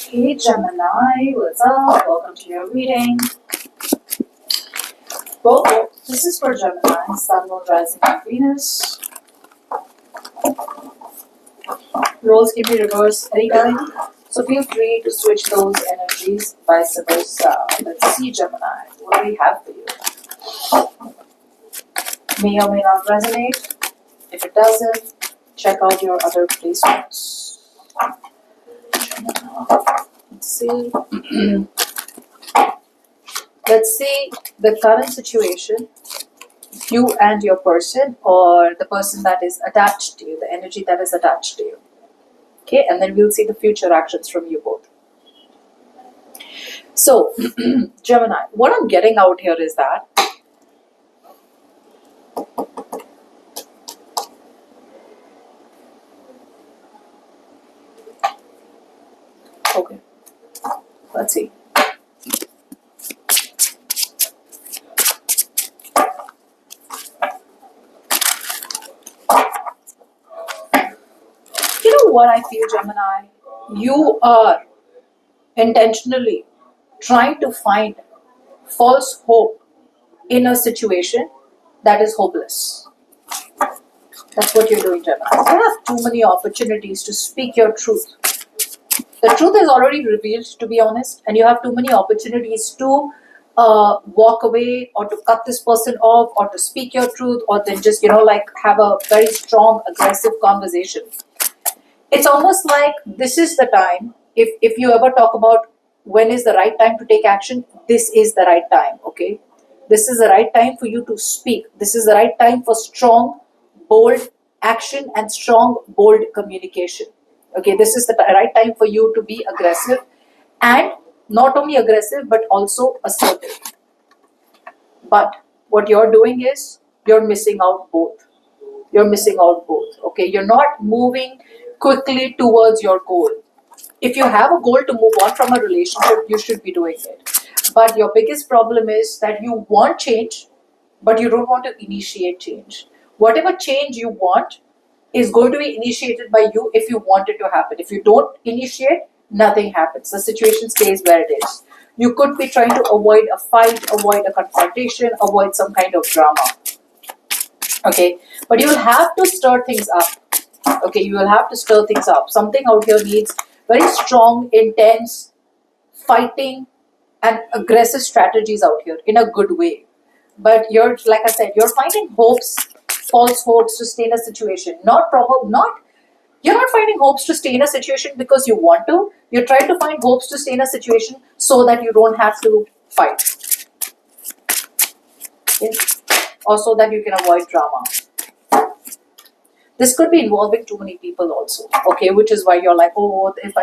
Hey Gemini, what's up? Welcome to your reading. Well, this is for Gemini, Sun, Moon, Rising, and Venus. Roles can be reversed anytime, so feel free to switch those energies, vice versa. Let's see, Gemini, what do we have for you? May or may not resonate. If it doesn't, check out your other placements. Let's see. Let's see the current situation, you and your person, or the person that is attached to you, the energy that is attached to you. Okay, and then we'll see the future actions from you both. So, Gemini, what I'm getting out here is that okay, let's see. You know what I feel, Gemini? You are intentionally trying to find false hope in a situation that is hopeless. That's what you're doing, Gemini. You have too many opportunities to speak your truth. The truth is already revealed, to be honest, and you have too many opportunities to walk away or to cut this person off or to speak your truth or then just, have a very strong, aggressive conversation. It's almost like this is the time, if you ever talk about when is the right time to take action, this is the right time, okay? This is the right time for you to speak. This is the right time for strong, bold action and strong, bold communication. Okay, this is the right time for you to be aggressive and not only aggressive but also assertive. But what you're doing is you're missing out both. You're missing out both. Okay, you're not moving quickly towards your goal. If you have a goal to move on from a relationship, you should be doing it. But your biggest problem is that you want change, but you don't want to initiate change. Whatever change you want is going to be initiated by you if you want it to happen. If you don't initiate, nothing happens. The situation stays where it is. You could be trying to avoid a fight, avoid a confrontation, avoid some kind of drama. Okay, but you'll have to stir things up. Okay, you will have to stir things up. Something out here needs very strong, intense fighting and aggressive strategies out here in a good way. But you're, like I said, you're finding hopes, false hopes to stay in a situation. You're not finding hopes to stay in a situation because you want to. You're trying to find hopes to stay in a situation so that you don't have to fight. Okay? Or so that you can avoid drama. This could be involving too many people also, okay, which is why you're like, oh, if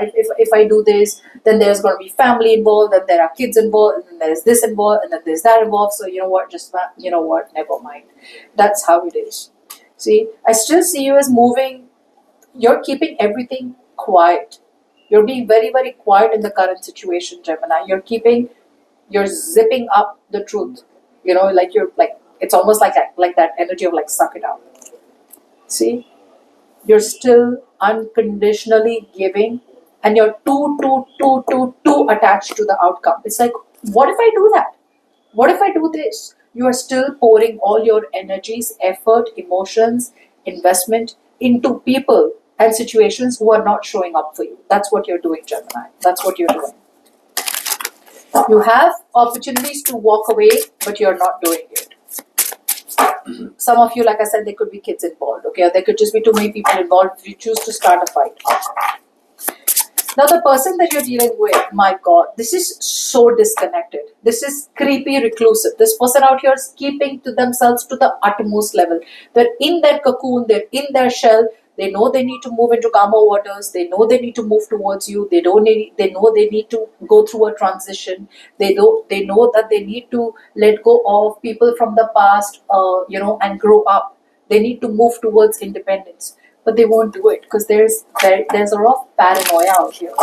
I do this, then there's going to be family involved, and there are kids involved, and then there's this involved, and then there's that involved. So never mind. That's how it is. See, I still see you as moving. You're keeping everything quiet. You're being very, very quiet in the current situation, Gemini. You're zipping up the truth. It's almost like that energy of like suck it up. See, you're still unconditionally giving and you're too attached to the outcome. It's like, what if I do that? What if I do this? You are still pouring all your energies, effort, emotions, investment into people and situations who are not showing up for you. That's what you're doing, Gemini. That's what you're doing. You have opportunities to walk away, but you're not doing it. Some of you, like I said, there could be kids involved, okay? Or there could just be too many people involved if you choose to start a fight. Now, the person that you're dealing with, my God, this is so disconnected. This is creepy, reclusive. This person out here is keeping to themselves to the utmost level. They're in their cocoon, they're in their shell. They know they need to move into calmer waters. They know they need to move towards you. They know they need to go through a transition. They know that they need to let go of people from the past, and grow up. They need to move towards independence, but they won't do it because there's a lot of paranoia out here.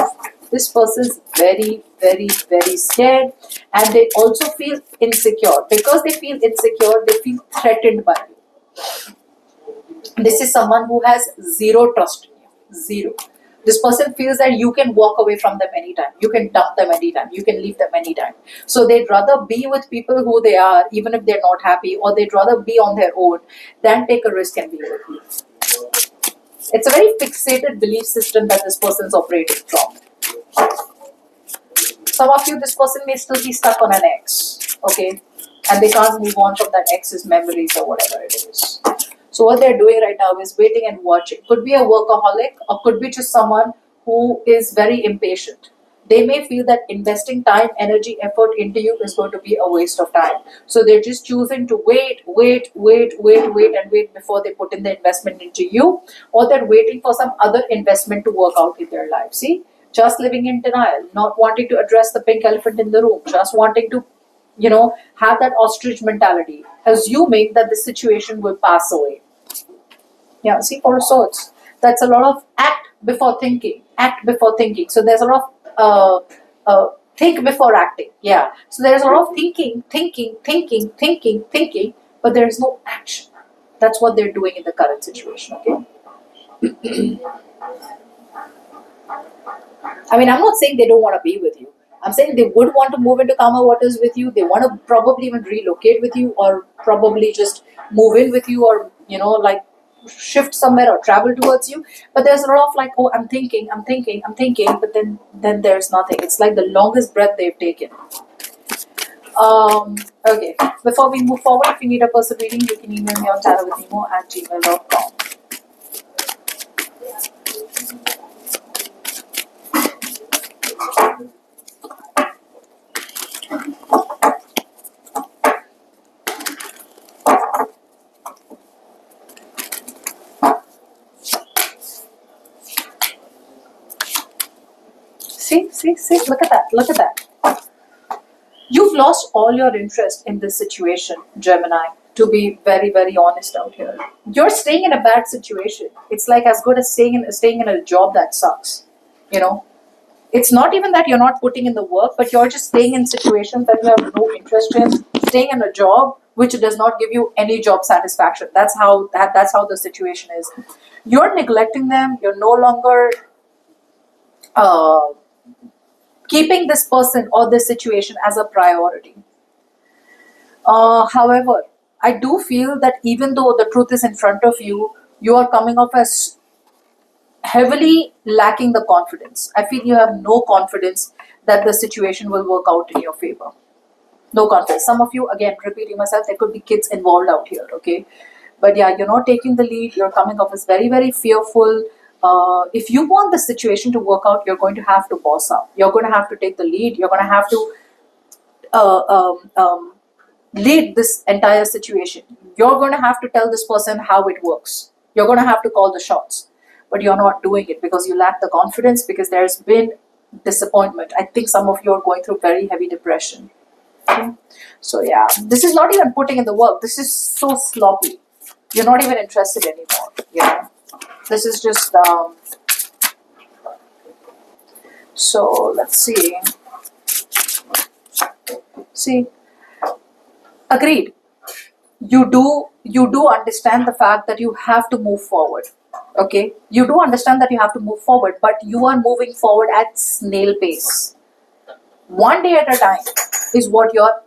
This person's very, very, very scared, and they also feel insecure. Because they feel insecure, they feel threatened by you. This is someone who has zero trust in you. Zero. This person feels that you can walk away from them anytime, you can dump them anytime, you can leave them anytime. So they'd rather be with people who they are, even if they're not happy, or they'd rather be on their own than take a risk and be with you. It's a very fixated belief system that this person's operating from. Some of you, this person may still be stuck on an ex, okay? And they can't move on from that ex's memories or whatever it is. So what they're doing right now is waiting and watching. Could be a workaholic, or could be just someone who is very impatient. They may feel that investing time, energy, effort into you is going to be a waste of time. So they're just choosing to wait before they put in the investment into you, or they're waiting for some other investment to work out in their life. See? Just living in denial, not wanting to address the pink elephant in the room, just wanting to, have that ostrich mentality, assuming that the situation will pass away. Yeah, see, Four of Swords. That's a lot of act before thinking. Act before thinking. So there's a lot of think before acting. Yeah. So there's a lot of thinking, but there's no action. That's what they're doing in the current situation. Okay. I mean, I'm not saying they don't want to be with you. I'm saying they would want to move into calmer waters with you. They want to probably even relocate with you, or probably just move in with you, or, like shift somewhere or travel towards you. But there's a lot of like, oh, I'm thinking, but then there's nothing. It's like the longest breath they've taken. Okay. Before we move forward, if you need a personal reading, you can email me on tarotwithnimo@gmail.com. See, look at that. You've lost all your interest in this situation, Gemini, to be very, very honest out here. You're staying in a bad situation. It's like as good as staying in a job that sucks. It's not even that you're not putting in the work, but you're just staying in situations that you have no interest in, staying in a job which does not give you any job satisfaction. That's how the situation is. You're neglecting them. You're no longer keeping this person or this situation as a priority. However, I do feel that even though the truth is in front of you, you are coming off as heavily lacking the confidence. I feel you have no confidence that the situation will work out in your favor. No confidence. Some of you, again, repeating myself, there could be kids involved out here, okay? But yeah, you're not taking the lead. You're coming off as very, very fearful. If you want the situation to work out, you're going to have to boss up. You're going to have to take the lead. You're going to have to lead this entire situation. You're going to have to tell this person how it works. You're going to have to call the shots. But you're not doing it because you lack the confidence, because there's been disappointment. I think some of you are going through very heavy depression. Okay? So yeah, this is not even putting in the work. This is so sloppy. You're not even interested anymore. This is just so let's see, agreed, you do understand the fact that you have to move forward. Okay, you do understand that you have to move forward, but you are moving forward at snail pace. One day at a time is what your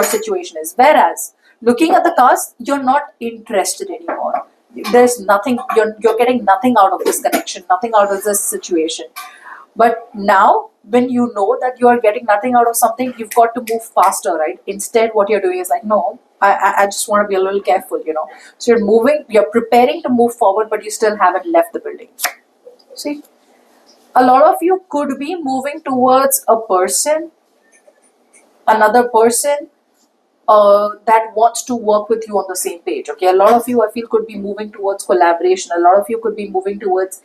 situation is. Whereas looking at the cards, you're not interested anymore. There's nothing, you're getting nothing out of this connection, nothing out of this situation. But now, when you know that you are getting nothing out of something, you've got to move faster, right? Instead, what you're doing is like, no, I just want to be a little careful, So you're moving, you're preparing to move forward, but you still haven't left the building. See? A lot of you could be moving towards a person, another person, that wants to work with you on the same page. Okay, a lot of you, I feel, could be moving towards collaboration. A lot of you could be moving towards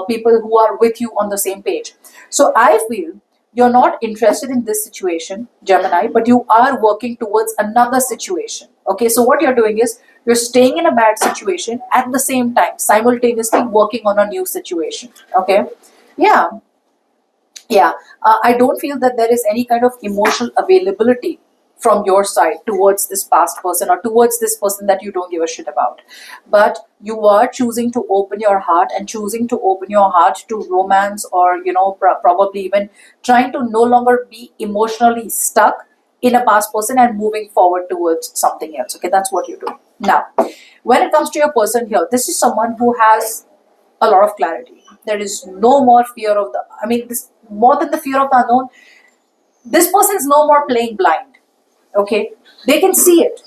people who are with you on the same page. So I feel you're not interested in this situation, Gemini, but you are working towards another situation. Okay, so what you're doing is you're staying in a bad situation at the same time, simultaneously working on a new situation. Okay, yeah. I don't feel that there is any kind of emotional availability from your side towards this past person or towards this person that you don't give a shit about. But you are choosing to open your heart and choosing to open your heart to romance, or probably even trying to no longer be emotionally stuck in a past person and moving forward towards something else. Okay, that's what you do. Now, when it comes to your person here, this is someone who has a lot of clarity. There is no more fear of the, I mean, this more than the fear of the unknown. This person is no more playing blind. Okay, they can see it.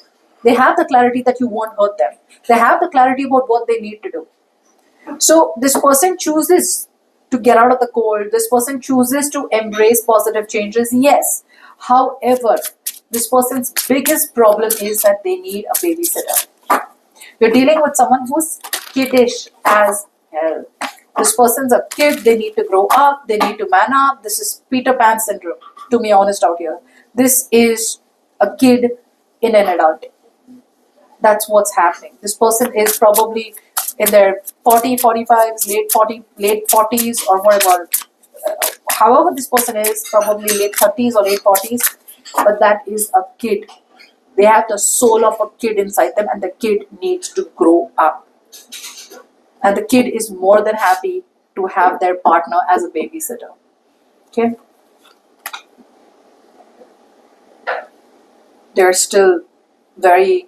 They have the clarity that you won't hurt them. They have the clarity about what they need to do. So this person chooses to get out of the cold. This person chooses to embrace positive changes. Yes. However, this person's biggest problem is that they need a babysitter. You're dealing with someone who's kiddish as hell. This person's a kid. They need to grow up. They need to man up. This is Peter Pan syndrome, to be honest out here. This is a kid in an adult. That's what's happening. This person is probably in their 45s, late 40s, or whatever. However this person is, probably late 30s or late 40s, but that is a kid. They have the soul of a kid inside them, and the kid needs to grow up. And the kid is more than happy to have their partner as a babysitter. Okay? They're still very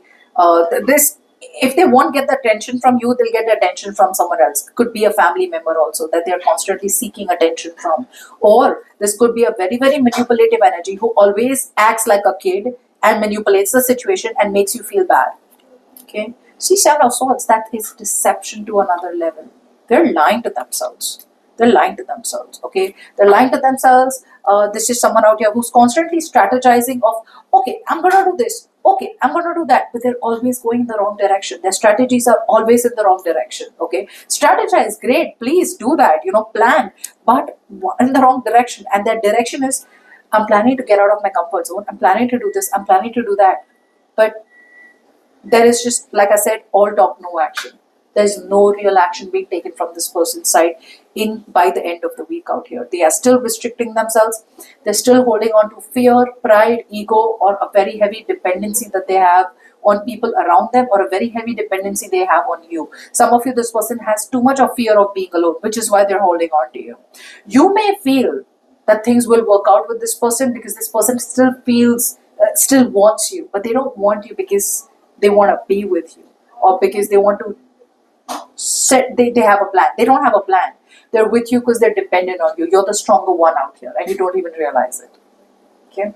this if they won't get the attention from you, they'll get the attention from someone else. Could be a family member also that they're constantly seeking attention from, or this could be a very, very manipulative energy who always acts like a kid and manipulates the situation and makes you feel bad. Okay, see, Seven of Swords, that is deception to another level. They're lying to themselves. They're lying to themselves. Okay, they're lying to themselves. This is someone out here who's constantly strategizing of, okay, I'm gonna do this. Okay, I'm gonna do that, but they're always going in the wrong direction. Their strategies are always in the wrong direction. Okay, strategize, great, please do that. Plan, but in the wrong direction. And that direction is, I'm planning to get out of my comfort zone. I'm planning to do this. I'm planning to do that, but there is just, like I said, all talk, no action. There's no real action being taken from this person's side in by the end of the week out here. They are still restricting themselves. They're still holding on to fear, pride, ego, or a very heavy dependency that they have on people around them, or a very heavy dependency they have on you. Some of you, this person has too much of fear of being alone, which is why they're holding on to you. You may feel that things will work out with this person because this person still feels, still wants you, but they don't want you because they want to be with you, or because they want to they have a plan. They don't have a plan. They're with you because they're dependent on you. You're the stronger one out here and you don't even realize it. Okay.